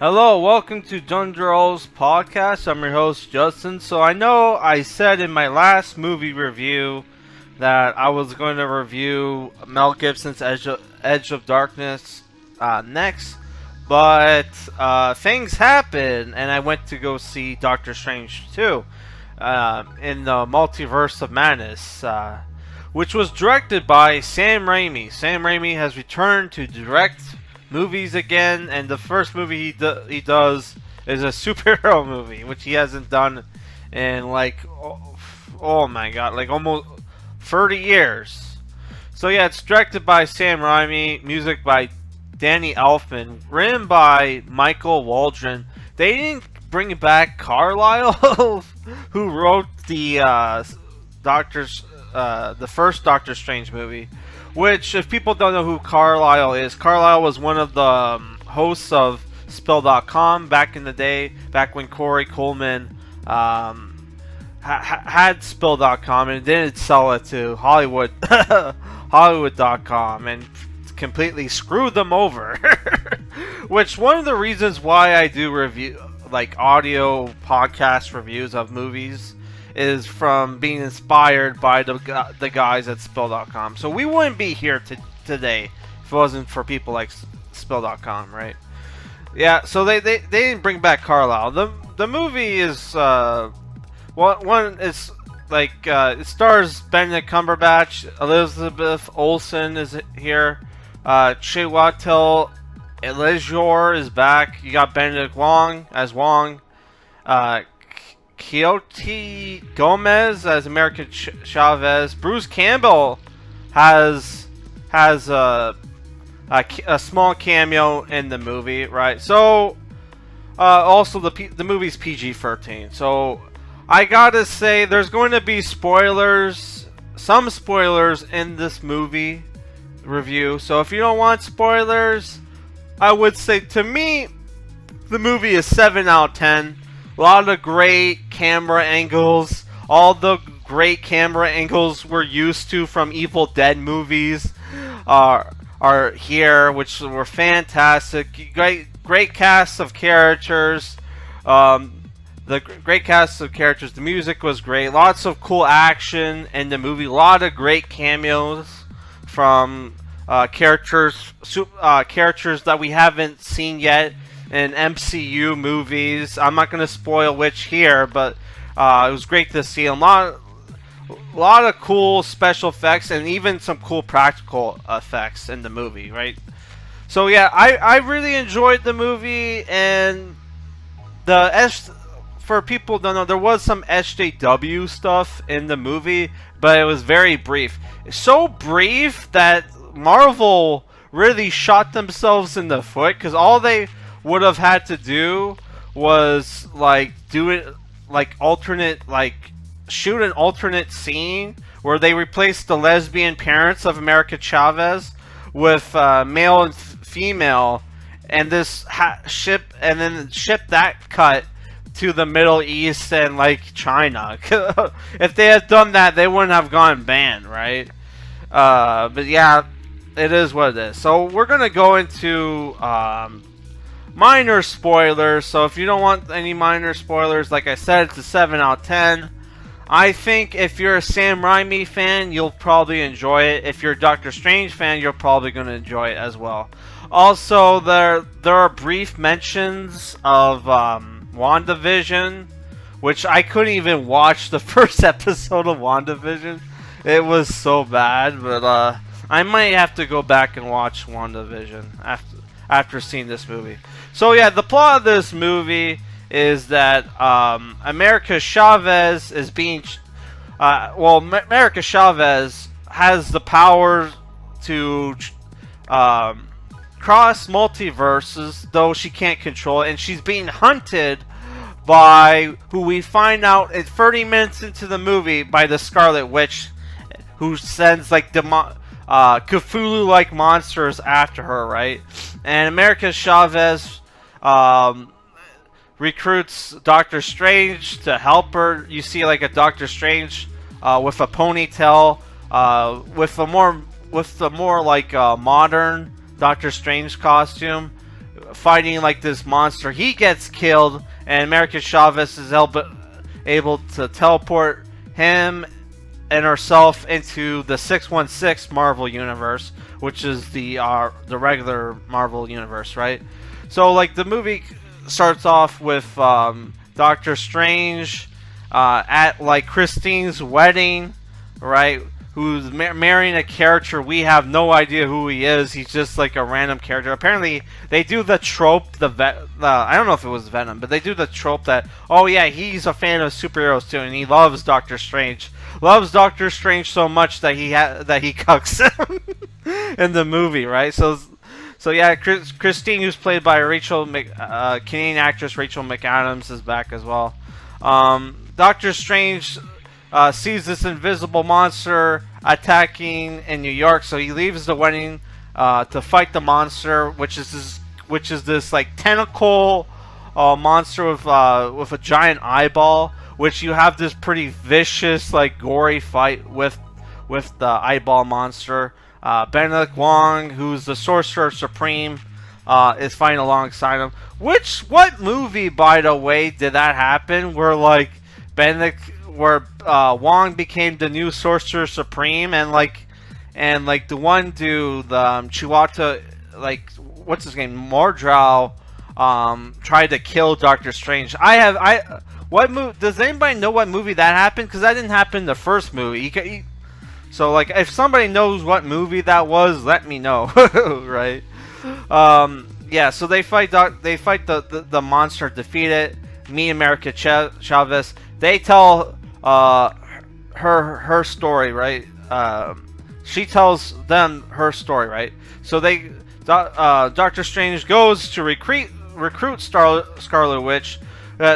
Hello, welcome to Dungeons podcast. I'm your host Justin. So I know I said in my last movie review that I was going to review Mel Gibson's Edge of Darkness next, but things happened and I went to go see Doctor Strange 2 in the Multiverse of Madness, which was directed by Sam Raimi. Sam Raimi has returned to direct movies again, and the first movie he does is a superhero movie, which he hasn't done in like oh my god, like almost 30 years. So yeah, it's directed by Sam Raimi, music by Danny Elfman, written by Michael Waldron. They didn't bring back Carlisle, who wrote the the first Doctor Strange movie. Which, if people don't know who Carlisle is, Carlisle was one of the hosts of Spill.com back in the day, back when Corey Coleman had Spill.com and didn't sell it to Hollywood, Hollywood.com, and completely screwed them over. Which, one of the reasons why I do review, like audio podcast reviews of movies, is from being inspired by the guys at Spill.com. So we wouldn't be here today if it wasn't for people like Spill.com, right? Yeah, so they didn't bring back Carlisle. The movie is one is like it stars Benedict Cumberbatch, Elizabeth Olsen is here, Chiwetel Ejiofor is back. You got Benedict Wong as Wong. Quixote Gomez as America Chavez. Bruce Campbell has a small cameo in the movie, right? So also the movie's PG-13. So I gotta say, there's going to be spoilers, some spoilers in this movie review. So if you don't want spoilers, I would say, to me, the movie is 7 out of 10. A lot of great camera angles. All the great camera angles we're used to from Evil Dead movies are here, which were fantastic. Great cast of characters. The great cast of characters. The music was great. Lots of cool action in the movie. A lot of great cameos from characters that we haven't seen yet in MCU movies. I'm not going to spoil which here, but it was great to see a lot of cool special effects and even some cool practical effects in the movie, right? So yeah, I really enjoyed the movie, and for people who don't know, there was some SJW stuff in the movie, but it was very brief. So brief that Marvel really shot themselves in the foot, because all they would have had to do was do it shoot an alternate scene where they replaced the lesbian parents of America Chavez with male and female, and this ship that cut to the Middle East and China. If they had done that, they wouldn't have gone banned, right? But yeah, it is what it is. So we're gonna go into minor spoilers. So if you don't want any minor spoilers, like I said, it's a 7 out of 10. I think if you're a Sam Raimi fan, you'll probably enjoy it. If you're a Doctor Strange fan, you're probably going to enjoy it as well. Also, there are brief mentions of WandaVision, which I couldn't even watch the first episode of WandaVision. It was so bad, but I might have to go back and watch WandaVision after seeing this movie. So yeah, the plot of this movie is that America Chavez is being America Chavez has the power to cross multiverses, though she can't control it, and she's being hunted by who we find out at 30 minutes into the movie by the Scarlet Witch, who sends Cthulhu-like monsters after her, right? And America Chavez recruits Doctor Strange to help her. You see a Doctor Strange with a ponytail, with the more modern Doctor Strange costume, fighting like this monster. He gets killed, and America Chavez is able to teleport him and herself into the 616 Marvel universe, which is the regular Marvel universe, right? So like the movie starts off with Doctor Strange at like Christine's wedding, right? Who's marrying a character we have no idea who he is. He's just like a random character. Apparently, they do the trope, I don't know if it was Venom, but they do the trope that, oh yeah, he's a fan of superheroes too, and he loves Doctor Strange. Loves Doctor Strange so much that he cucks him in the movie, right? So yeah, Christine, who's played by Canadian actress Rachel McAdams, is back as well. Doctor Strange sees this invisible monster attacking in New York, so he leaves the wedding to fight the monster, which is this like tentacle monster with a giant eyeball. Which you have this pretty vicious, like gory fight with the eyeball monster. Benedict Wong, who's the Sorcerer Supreme, is fighting alongside him. What movie, by the way, did that happen? Where like Wong became the new Sorcerer Supreme, and the one dude, Chiwetel, like what's his name, Mordrau, tried to kill Doctor Strange. What movie? Does anybody know what movie that happened? Because that didn't happen in the first movie. So like, if somebody knows what movie that was, let me know, right? Yeah. So they fight the monster, defeat it. Meet America Chavez. They tell her story, right? She tells them her story, right? So Doctor Strange goes to recruit Scarlet Witch.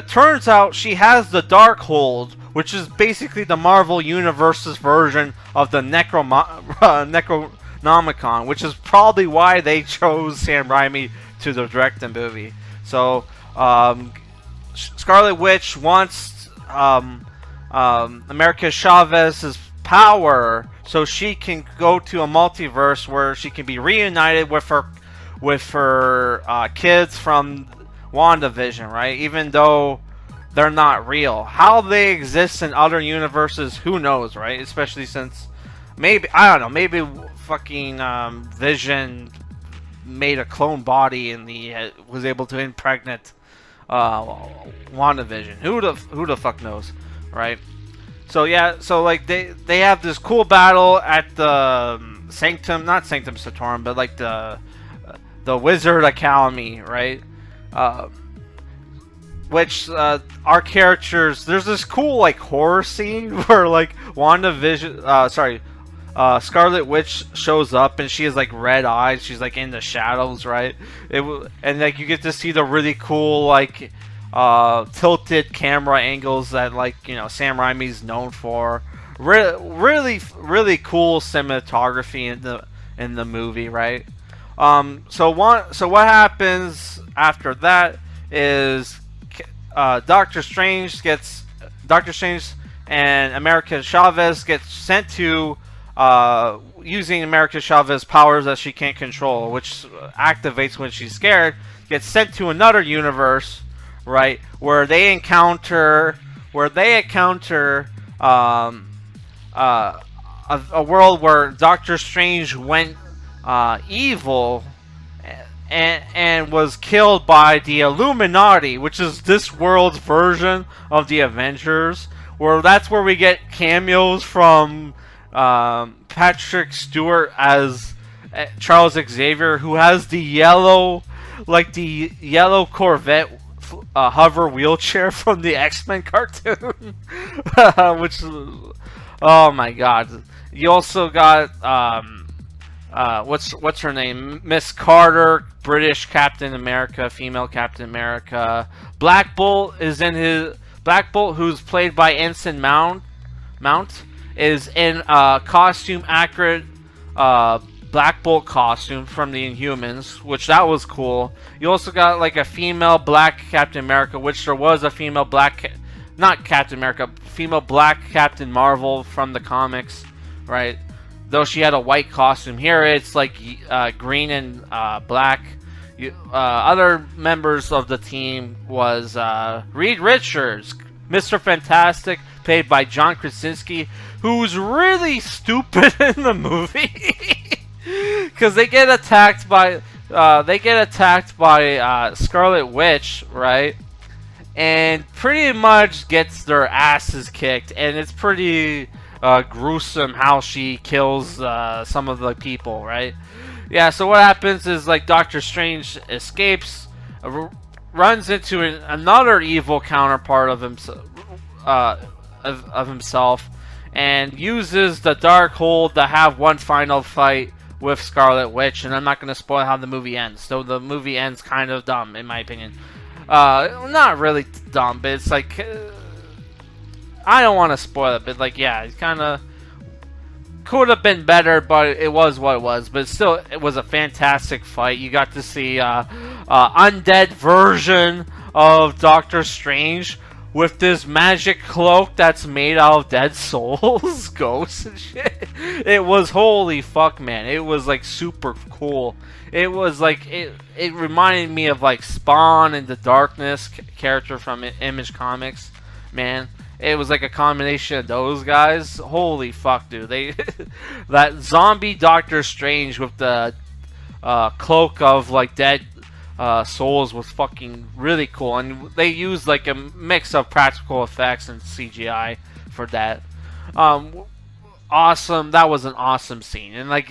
Turns out she has the Darkhold, which is basically the Marvel Universe's version of the Necronomicon, which is probably why they chose Sam Raimi to direct the movie. So, Scarlet Witch wants America Chavez's power so she can go to a multiverse where she can be reunited with her kids from WandaVision, right? Even though they're not real. How they exist in other universes, who knows, right? Especially since maybe fucking Vision made a clone body and he was able to impregnate WandaVision. Who the fuck knows, right? So yeah, so like they have this cool battle at the not Sanctum Sanctorum, but like the Wizard Academy, right? Which our characters, there's this cool like horror scene where like Scarlet Witch shows up and she has like red eyes. She's like in the shadows, right? And like you get to see the really cool like tilted camera angles that like Sam Raimi's known for. Really cool cinematography in the movie, right? So what happens after that is Doctor Strange and America Chavez gets sent to using America Chavez's powers that she can't control, which activates when she's scared, gets sent to another universe, right, where they encounter a world where Doctor Strange went evil and was killed by the Illuminati, which is this world's version of the Avengers, that's where we get cameos from Patrick Stewart as Charles Xavier, who has the yellow Corvette hover wheelchair from the X-Men cartoon, which, oh my god. You also got what's her name? Miss Carter, British Captain America, female Captain America. Black Bolt, who's played by Ensign Mount, is in a costume accurate Black Bolt costume from the Inhumans, which that was cool. You also got like a female Black Captain America, which there was a female female Black Captain Marvel from the comics, right? Though she had a white costume. Here it's like green and black. Other members of the team was Reed Richards, Mr. Fantastic, played by John Krasinski, who's really stupid in the movie because they get attacked by Scarlet Witch, right? And pretty much gets their asses kicked, and it's pretty gruesome how she kills some of the people, right? Yeah, so what happens is, like, Doctor Strange escapes, runs into another evil counterpart of himself, and uses the Darkhold to have one final fight with Scarlet Witch. And I'm not going to spoil how the movie ends, so the movie ends kind of dumb, in my opinion. Not really dumb, but it's like, I don't want to spoil it, but like, yeah, it's kind of could have been better, but it was what it was. But still, it was a fantastic fight. You got to see undead version of Doctor Strange with this magic cloak that's made out of dead souls, ghosts and shit. It was, holy fuck, man. It was like super cool. It was like, it reminded me of like Spawn and the Darkness character from Image Comics, man. It was like a combination of those guys. Holy fuck, dude. That zombie Doctor Strange with the cloak of like dead souls was fucking really cool. And they used like a mix of practical effects and CGI for that. Awesome. That was an awesome scene. And like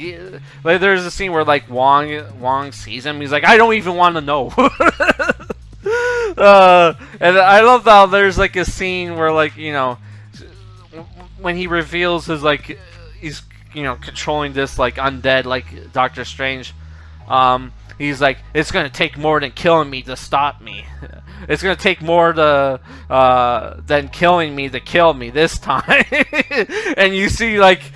there's a scene where like Wong sees him. He's like, I don't even want to know. And I love how there's like a scene where, like, you know, when he reveals his, like, he's, you know, controlling this like undead like Doctor Strange, he's like, it's gonna take more than killing me to stop me. It's gonna take more than killing me to kill me this time. And you see like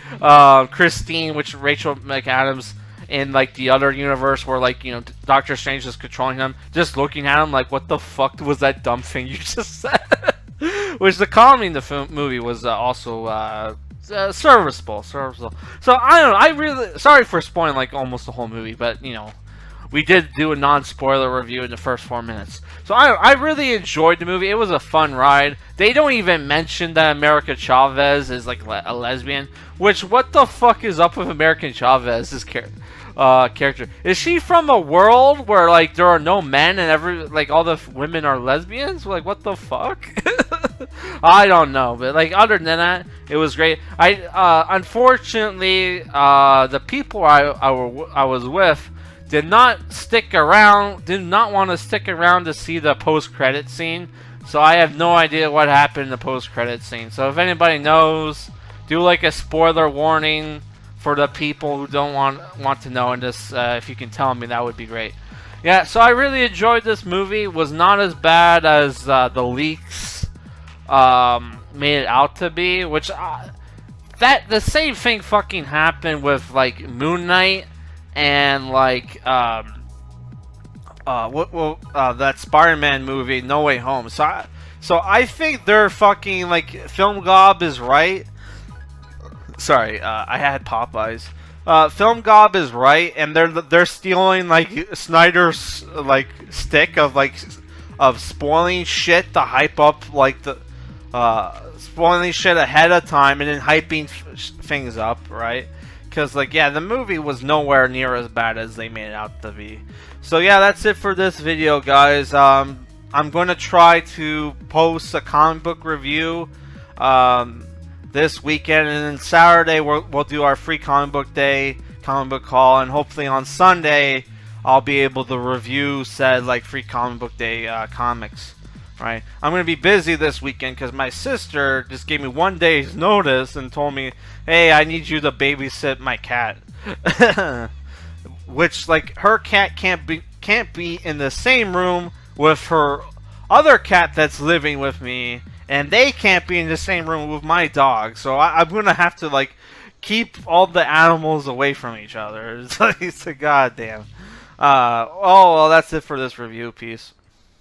Christine, which Rachel McAdams, in like the other universe where, like, you know, Doctor Strange is controlling him, just looking at him like, what the fuck was that dumb thing you just said? Which the comedy in the movie was also serviceable. So I don't know. I really, sorry for spoiling like almost the whole movie, but you know, we did do a non-spoiler review in the first 4 minutes. So I really enjoyed the movie. It was a fun ride. They don't even mention that America Chavez is like a lesbian. Which, what the fuck is up with America Chavez's character? Is she from a world where like there are no men and like all the women are lesbians? Like, what the fuck? I don't know, but like other than that, it was great. Unfortunately, the people I was with did not want to stick around to see the post-credit scene. So I have no idea what happened in the post-credit scene. So if anybody knows, do like a spoiler warning for the people who don't want to know. And this, if you can tell me, that would be great. Yeah, so I really enjoyed this movie. It was not as bad as the leaks made it out to be. Which the same thing fucking happened with like Moon Knight and like that Spider-Man movie, No Way Home. So I think they're fucking like Film Gob is right. Sorry, I had Popeyes. Film Gob is right, and they're stealing like Snyder's like stick of spoiling shit to hype up like the spoiling shit ahead of time and then hyping things up, right? Because, like, yeah, the movie was nowhere near as bad as they made it out to be. So, yeah, that's it for this video, guys. I'm going to try to post a comic book review this weekend. And then Saturday, we'll do our free comic book day, comic book haul. And hopefully on Sunday, I'll be able to review said, like, free comic book day comics. Right? I'm going to be busy this weekend because my sister just gave me 1 day's notice and told me, hey, I need you to babysit my cat. Which, like, her cat can't be in the same room with her other cat that's living with me, and they can't be in the same room with my dog. So I'm going to have to, like, keep all the animals away from each other. It's like, goddamn. Oh, well, that's it for this review. Peace.